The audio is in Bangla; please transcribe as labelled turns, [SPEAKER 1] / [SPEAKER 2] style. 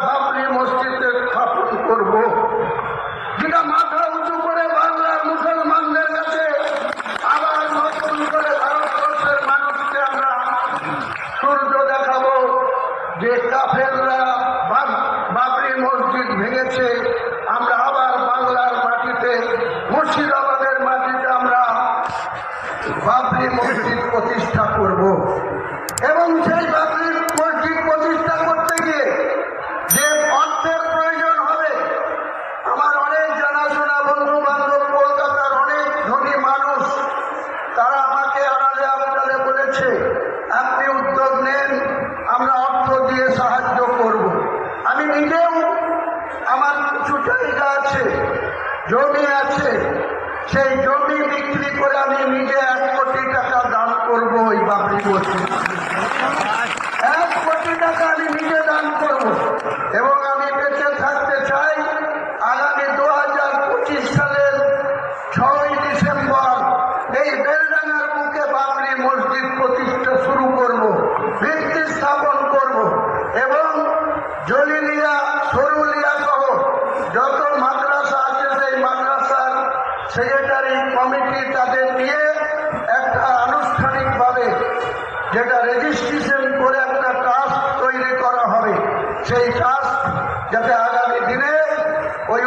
[SPEAKER 1] বাবরি মসজিদে স্থাপন করব, যেটা মাথা উঁচু করে বাংলার মুসলমানদের কাছে আবার নতুন করে ভারতবর্ষের মানুষকে আমরা সূর্য দেখাবো যে কাফেররা বাবরি মসজিদ ভেঙেছে। আমরা আবার বাংলার মাটিতে, মুর্শিদাবাদের মাটিতে আমরা বাবরি মসজিদ প্রতিষ্ঠা করব। এবং সেই বাবরি মসজিদ প্রতিষ্ঠা করতে গিয়ে যে অর্থের প্রয়োজন হবে, আমার অনেক জানাশোনা বন্ধু বান্ধব, কলকাতার অনেক ধনী মানুষ, তারা আমাকে আড়ালে আবডালে বলেছে আপনি উদ্যোগ নেন, আমরা অর্থ দিয়ে সাহায্য করব। আমি নিজেও, আমার কিছু জায়গা আছে, জমি আছে, সেই জমি বিক্রি করে আমি নিজে 1 কোটি টাকা দান করব ওই বাবরি মসজিদ। 1 কোটি টাকা আমি নিজে দান করব। এবং আমি বেঁচে থাকতে চাই, আগামী 2025 সালের 6ই ডিসেম্বর এই বেলডাঙ্গার বুকে বাবরি মসজিদ প্রতিষ্ঠা শুরু করব, ভিত্তি স্থাপন করব। এবং জলিলিয়া, সরুলিয়া সহ যত মাদ্রাসা আছে সেই মাদ্রাসার সেক্রেটারি কমিটি তাদের নিয়ে একটা আনুষ্ঠানিকভাবে যেটা রেজিস্ট্রেশন করে একটা ট্রাস্ট তৈরি করা হবে। সেই ট্রাস্ট যাতে আগামী দিনে ওই